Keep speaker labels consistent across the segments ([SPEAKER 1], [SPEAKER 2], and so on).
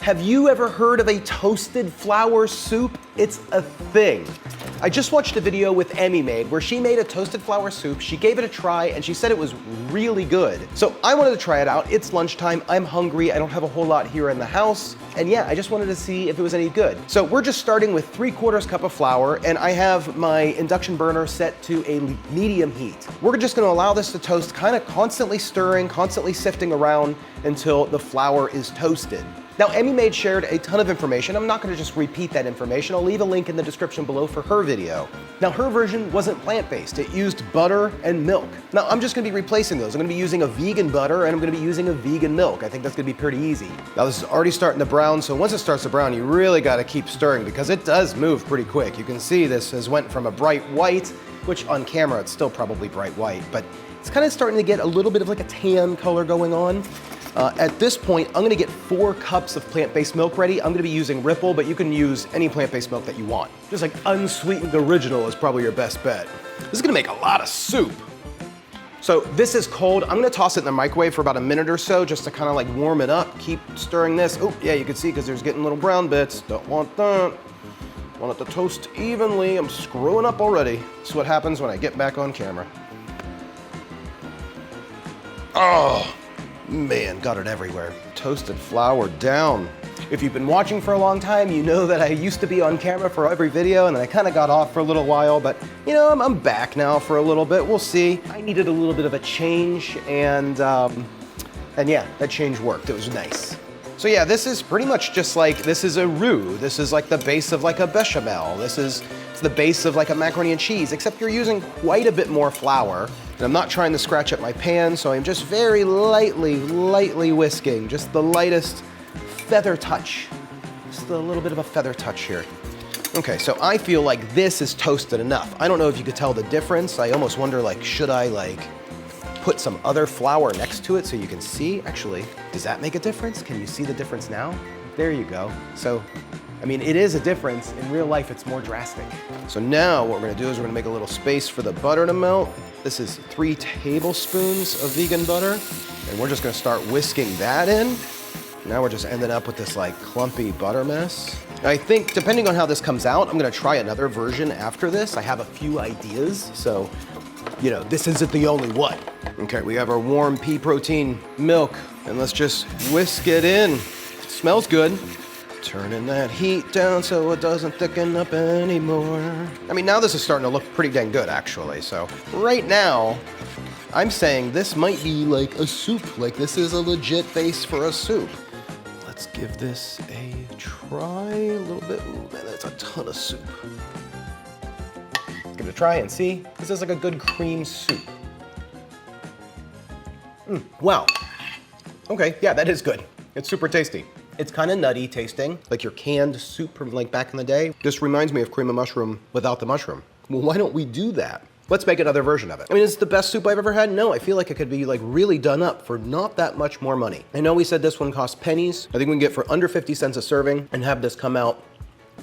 [SPEAKER 1] Have you ever heard of a toasted flour soup? It's a thing. I just watched a video with Emmy made where she made a toasted flour soup, she gave it a try, and she said it was really good. So I wanted to try it out. It's lunchtime, I'm hungry, I don't have a whole lot here in the house, and yeah, I just wanted to see if it was any good. So we're just starting with 3/4 cup of flour, and I have my induction burner set to a medium heat. We're just gonna allow this to toast, kind of constantly stirring, constantly sifting around until the flour is toasted. Now, Emmy Maid shared a ton of information. I'm not gonna just repeat that information. I'll leave a link in the description below for her video. Now, her version wasn't plant-based. It used butter and milk. Now, I'm just gonna be replacing those. I'm gonna be using a vegan butter and I'm gonna be using a vegan milk. I think that's gonna be pretty easy. Now, this is already starting to brown, so once it starts to brown, you really gotta keep stirring because it does move pretty quick. You can see this has went from a bright white, which on camera, it's still probably bright white, but it's kind of starting to get a little bit of like a tan color going on. At this point, I'm gonna get 4 cups of plant-based milk ready. I'm gonna be using Ripple, but you can use any plant-based milk that you want. Just like unsweetened original is probably your best bet. This is gonna make a lot of soup. So this is cold. I'm gonna toss it in the microwave for about a minute or so just to kind of like warm it up. Keep stirring this. Oh, yeah, you can see because there's getting little brown bits. Don't want that. Want it to toast evenly. I'm screwing up already. This is what happens when I get back on camera. Oh. Man, got it everywhere. Toasted flour down. If you've been watching for a long time, you know that I used to be on camera for every video and then I kind of got off for a little while, but you know, I'm back now for a little bit. We'll see. I needed a little bit of a change and yeah, that change worked. It was nice. So yeah, this is pretty much just like, this is a roux. This is like the base of like a bechamel. This is the base of like a macaroni and cheese, except you're using quite a bit more flour. And I'm not trying to scratch up my pan, so I'm just very lightly whisking, just the lightest feather touch. Just a little bit of a feather touch here. Okay, so I feel like this is toasted enough. I don't know if you could tell the difference. I almost wonder like, should I like put some other flour next to it so you can see? Actually, does that make a difference? Can you see the difference now? There you go. So, I mean, it is a difference. In real life, it's more drastic. So now what we're gonna do is we're gonna make a little space for the butter to melt. This is 3 tablespoons of vegan butter, and we're just gonna start whisking that in. Now we're just ending up with this like clumpy butter mess. I think depending on how this comes out, I'm gonna try another version after this. I have a few ideas, so you know, this isn't the only one. Okay, we have our warm pea protein milk, and let's just whisk it in. It smells good. Turning that heat down so it doesn't thicken up anymore. I mean, now this is starting to look pretty dang good, actually. So right now, I'm saying this might be like a soup. Like this is a legit base for a soup. Let's give this a try a little bit. Ooh, man, that's a ton of soup. Let's give it a try and see. This is like a good cream soup. Wow. Okay, yeah, that is good. It's super tasty. It's kind of nutty tasting, like your canned soup from like back in the day. This reminds me of cream of mushroom without the mushroom. Well, why don't we do that? Let's make another version of it. I mean, is it the best soup I've ever had? No, I feel like it could be like really done up for not that much more money. I know we said this one costs pennies. I think we can get for under 50 cents a serving and have this come out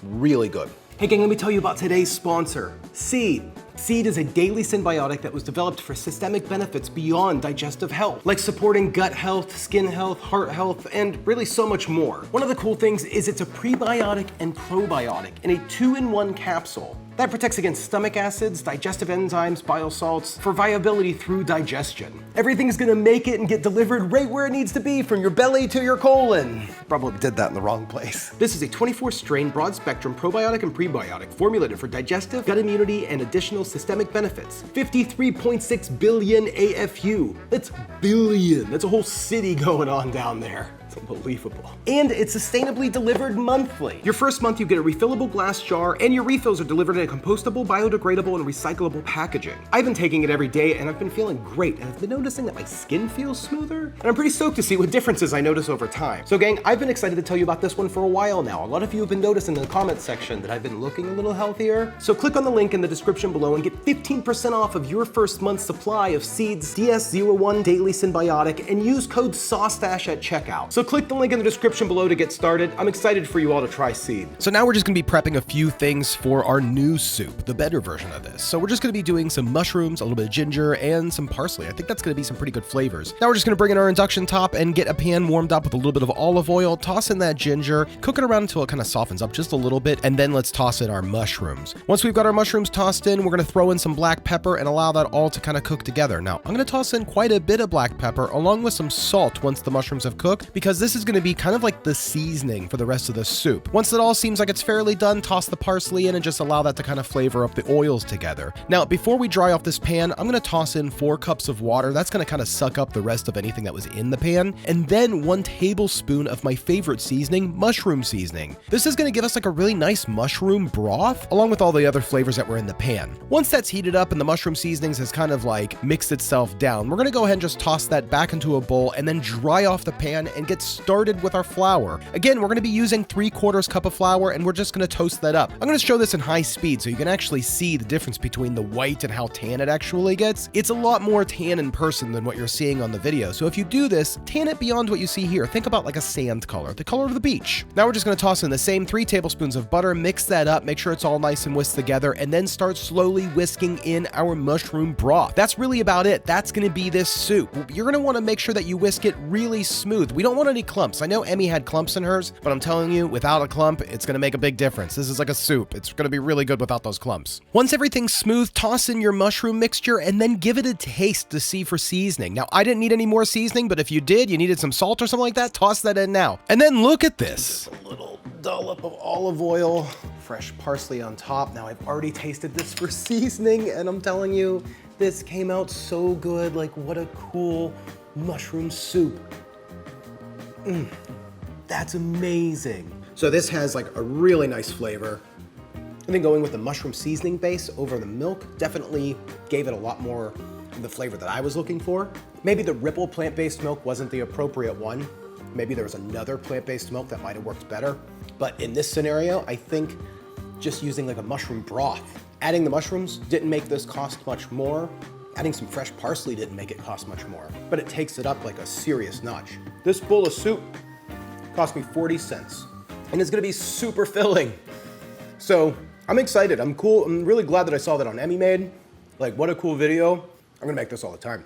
[SPEAKER 1] really good. Hey gang, let me tell you about today's sponsor, Seed. Seed is a daily synbiotic that was developed for systemic benefits beyond digestive health, like supporting gut health, skin health, heart health, and really so much more. One of the cool things is it's a prebiotic and probiotic in a 2-in-1 capsule. That protects against stomach acids, digestive enzymes, bile salts, for viability through digestion. Everything's gonna make it and get delivered right where it needs to be, from your belly to your colon. Probably did that in the wrong place. This is a 24-strain broad-spectrum probiotic and prebiotic formulated for digestive, gut immunity, and additional systemic benefits. 53.6 billion AFU. That's billion. That's a whole city going on down there. It's unbelievable. And it's sustainably delivered monthly. Your first month you get a refillable glass jar, and your refills are delivered in a compostable, biodegradable, and recyclable packaging. I've been taking it every day and I've been feeling great, and I've been noticing that my skin feels smoother, and I'm pretty stoked to see what differences I notice over time. So gang, I've been excited to tell you about this one for a while now. A lot of you have been noticing in the comments section that I've been looking a little healthier. So click on the link in the description below and get 15% off of your first month's supply of Seed's DS01 Daily Synbiotic and use code SauceStache at checkout. So click the link in the description below to get started. I'm excited for you all to try seed. So now we're just gonna be prepping a few things for our new soup, the better version of this. So we're just gonna be doing some mushrooms, a little bit of ginger, and some parsley. I think that's gonna be some pretty good flavors. Now we're just gonna bring in our induction top and get a pan warmed up with a little bit of olive oil, toss in that ginger, cook it around until it kind of softens up just a little bit, and then let's toss in our mushrooms. Once we've got our mushrooms tossed in, we're gonna throw in some black pepper and allow that all to kind of cook together. Now, I'm gonna toss in quite a bit of black pepper along with some salt once the mushrooms have cooked, because this is gonna be kind of like the seasoning for the rest of the soup. Once it all seems like it's fairly done, toss the parsley in and just allow that to kind of flavor up the oils together. Now, before we dry off this pan, I'm gonna toss in 4 cups of water. That's gonna kind of suck up the rest of anything that was in the pan. And then 1 tablespoon of my favorite seasoning, mushroom seasoning. This is gonna give us like a really nice mushroom broth, along with all the other flavors that were in the pan. Once that's heated up and the mushroom seasonings has kind of like mixed itself down, we're gonna go ahead and just toss that back into a bowl and then dry off the pan and get started with our flour. Again, we're gonna be using 3/4 cup of flour and we're just gonna toast that up. I'm gonna show this in high speed so you can actually see the difference between the white and how tan it actually gets. It's a lot more tan in person than what you're seeing on the video. So if you do this, tan it beyond what you see here. Think about like a sand color, the color of the beach. Now we're just gonna toss in the same 3 tablespoons of butter, mix that up, make sure it's all nice and whisked together, and then start slowly whisking in our mushroom broth. That's really about it. That's gonna be this soup. You're gonna wanna make sure that you whisk it really smooth. We don't want any clumps. I know Emmy had clumps in hers, but I'm telling you, without a clump, it's gonna make a big difference. This is like a soup. It's gonna be really good without those clumps. Once everything's smooth, toss in your mushroom mixture and then give it a taste to see for seasoning. Now, I didn't need any more seasoning, but if you did, you needed some salt or something like that, toss that in now. And then look at this. Just a little dollop of olive oil, fresh parsley on top. Now, I've already tasted this for seasoning, and I'm telling you, this came out so good. Like, what a cool mushroom soup. That's amazing. So this has like a really nice flavor. I think going with the mushroom seasoning base over the milk definitely gave it a lot more of the flavor that I was looking for. Maybe the Ripple plant-based milk wasn't the appropriate one. Maybe there was another plant-based milk that might have worked better. But in this scenario, I think just using like a mushroom broth, adding the mushrooms didn't make this cost much more. Adding some fresh parsley didn't make it cost much more, but it takes it up like a serious notch. This bowl of soup cost me 40 cents, and it's gonna be super filling. So I'm excited, I'm cool. I'm really glad that I saw that on Emmy Made. Like, what a cool video. I'm gonna make this all the time.